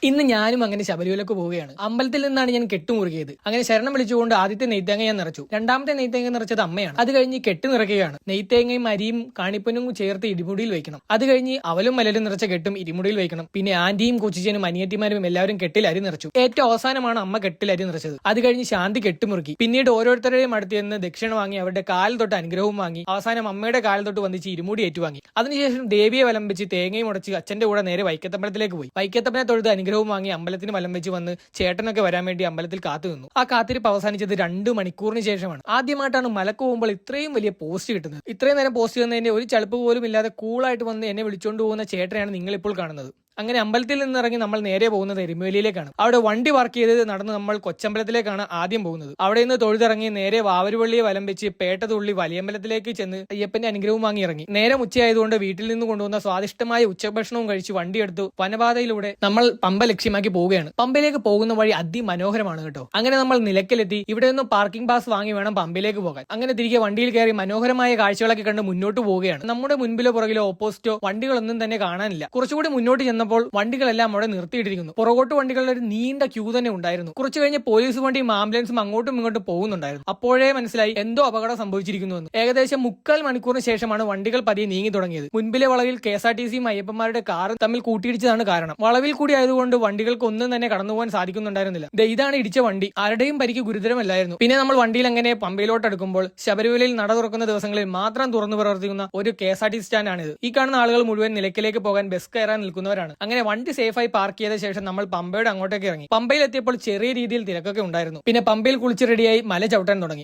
ഇന്ന് ഞാനും അങ്ങനെ ശബരിമലക്ക് പോവുകയാണ്. അമ്പലത്തിൽ നിന്നാണ് ഞാൻ കെട്ടുമുറുകിയത്. അങ്ങനെ ശരണം വിളിച്ചുകൊണ്ട് ആദ്യത്തെ നെയ്ത്തേങ്ങ ഞാൻ നിറച്ചു. രണ്ടാമത്തെ നെയ്ത്തേങ്ങ നിറച്ചത് അമ്മയാണ്. അത് കഴിഞ്ഞ് കെട്ട് നിറയ്ക്കുകയാണ്. നെയ്ത്തേങ്ങയും അരിയും കാണിപ്പനും ചേർത്ത് ഇടിമുടിയിൽ വെക്കണം. അത് കഴിഞ്ഞ് അവലും മലരും നിറച്ച കെട്ടും ഇടിമുടിയിൽ വെക്കണം. പിന്നെ ആന്റിയും കൊച്ചിച്ചനും അനിയത്തിമാരും എല്ലാവരും കെട്ടിൽ അരി നിറച്ചു. ഏറ്റവും അവസാനമാണ് അമ്മ കെട്ടിൽ അരി നിറച്ചത്. അത് കഴിഞ്ഞ് ശാന്തി കെട്ടുമുറുക്കി. പിന്നീട് ഓരോരുത്തരുടെയും അടുത്ത് നിന്ന് ദക്ഷിണ വാങ്ങി അവരുടെ കാൽ തൊട്ട് അനുഗ്രഹവും വാങ്ങി. അവസാനം അമ്മയുടെ കാൽ തൊട്ട് വന്നിച്ച് ഇരുമുടി ഏറ്റുവാങ്ങി. അതിനുശേഷം ദേവിയെ വലം വെച്ച് തേങ്ങയും ഉടച്ച് അച്ഛന്റെ കൂടെ നേരെ വൈക്കത്തമ്പലത്തിലേക്ക് പോയി. വൈക്കത്തപ്പനെ തൊഴുത് അനുഗ്രഹവും വാങ്ങി അമ്പലത്തിന് വലം വെച്ച് വന്ന് ചേട്ടനൊക്കെ വരാൻ വേണ്ടി അമ്പലത്തിൽ കാത്തു നിന്നു. ആ കാത്തിരിപ്പ് അവസാനിച്ചത് 2 മണിക്കൂറിന് ശേഷമാണ്. ആദ്യമായിട്ടാണ് മലക്ക് പോകുമ്പോൾ ഇത്രയും വലിയ പോസ്റ്റ് കിട്ടുന്നത്. ഇത്രയും നേരം പോസ്റ്റ് ചെയ്യുന്നതിന്റെ ഒരു ചളുപ്പ് പോലും ഇല്ലാതെ കൂളായിട്ട് വന്ന് എന്നെ വിളിച്ചുകൊണ്ട് പോകുന്ന ചേട്ടനെയാണ് നിങ്ങൾ ഇപ്പോൾ കാണുന്നത്. അങ്ങനെ അമ്പലത്തിൽ നിന്നിറങ്ങി നമ്മൾ നേരെ പോകുന്നത് എരുമേലിയിലേക്കാണ്. അവിടെ വണ്ടി പാർക്ക് ചെയ്ത് നടന്ന് നമ്മൾ കൊച്ചമ്പലത്തിലേക്കാണ് ആദ്യം പോകുന്നത്. അവിടെ നിന്ന് തൊഴുതിറങ്ങി നേരെ വാവരുപള്ളിയെ വലം വെച്ച് പേട്ടതുള്ളി വലിയമ്പലത്തിലേക്ക് ചെന്ന് അയ്യപ്പന്റെ അനുഗ്രഹവും വാങ്ങി ഇറങ്ങി. നേരം ഉച്ചയായതുകൊണ്ട് വീട്ടിൽ നിന്ന് കൊണ്ടുവന്ന സ്വാദിഷ്ടമായ ഉച്ചഭക്ഷണവും കഴിച്ച് വണ്ടിയെടുത്തു വനപാതയിലൂടെ നമ്മൾ പമ്പ ലക്ഷ്യമാക്കി പോവുകയാണ്. പമ്പയിലേക്ക് പോകുന്ന വഴി അതിമനോഹരമാണ് കേട്ടോ. അങ്ങനെ നമ്മൾ നിലയ്ക്കലെത്തി. ഇവിടെ നിന്ന് പാർക്കിംഗ് പാസ് വാങ്ങി വേണം പമ്പയിലേക്ക് പോകാൻ. അങ്ങനെ തിരികെ വണ്ടിയിൽ കയറി മനോഹരമായ കാഴ്ചകളൊക്കെ കണ്ട് മുന്നോട്ട് പോവുകയാണ്. നമ്മുടെ മുൻപിലോ പുറകിലോ ഓപ്പോസിറ്റോ വണ്ടികളൊന്നും തന്നെ കാണാനില്ല. കുറച്ചുകൂടി മുന്നോട്ട് ചെന്നപ്പോൾ വണ്ടികളെല്ലാം അവിടെ നിർത്തിയിട്ടിരിക്കുന്നു. പുറകോട്ട് വണ്ടികളുടെ ഒരു നീണ്ട ക്യൂ തന്നെ ഉണ്ടായിരുന്നു. കുറച്ചു കഴിഞ്ഞ് പോലീസ് വണ്ടിയും ആംബുലൻസും അങ്ങോട്ടും ഇങ്ങോട്ടും പോകുന്നുണ്ടായിരുന്നു. അപ്പോഴേ മനസ്സിലായി എന്തോ അപകടം സംഭവിച്ചിരിക്കുന്നു എന്ന്. ഏകദേശം 3/4 മണിക്കൂറിന് ശേഷമാണ് വണ്ടികൾ പതിയെ നീങ്ങി തുടങ്ങിയത്. മുൻപിലെ വളവിൽ KSRTCയും അയ്യപ്പന്മാരുടെ കാറും തമ്മിൽ കൂട്ടിയിടിച്ചതാണ് കാരണം. വളവിൽ കൂടി ആയതുകൊണ്ട് വണ്ടികൾക്ക് ഒന്നും തന്നെ കടന്നുപോകാൻ സാധിക്കുന്നുണ്ടായിരുന്നില്ല. ഇതാണ് ഇടിച്ച വണ്ടി. ആരുടെയും പരിക്ക് ഗുരുതരമല്ലായിരുന്നു. പിന്നെ നമ്മൾ വണ്ടിയിൽ അങ്ങനെ പമ്പയിലോട്ട് അടുക്കുമ്പോൾ ശബരിമലയിൽ നട തുറക്കുന്ന ദിവസങ്ങളിൽ മാത്രം തുറന്നു പ്രവർത്തിക്കുന്ന ഒരു KSRTC സ്റ്റാൻഡാണിത്. ഈ കാണുന്ന ആളുകൾ മുഴുവൻ നിലയ്ക്കലേക്ക് പോകാൻ ബസ് കയറാൻ നിൽക്കുന്നവരാണ്. അങ്ങനെ വണ്ടി സേഫായി പാർക്ക് ചെയ്ത ശേഷം നമ്മൾ പമ്പയുടെ അങ്ങോട്ടേക്ക് ഇറങ്ങി. പമ്പയിൽ എത്തിയപ്പോൾ ചെറിയ രീതിയിൽ തിരക്കൊക്കെ ഉണ്ടായിരുന്നു. പിന്നെ പമ്പയിൽ കുളിച്ച് റെഡിയായി മല ചവിട്ടാൻ തുടങ്ങി.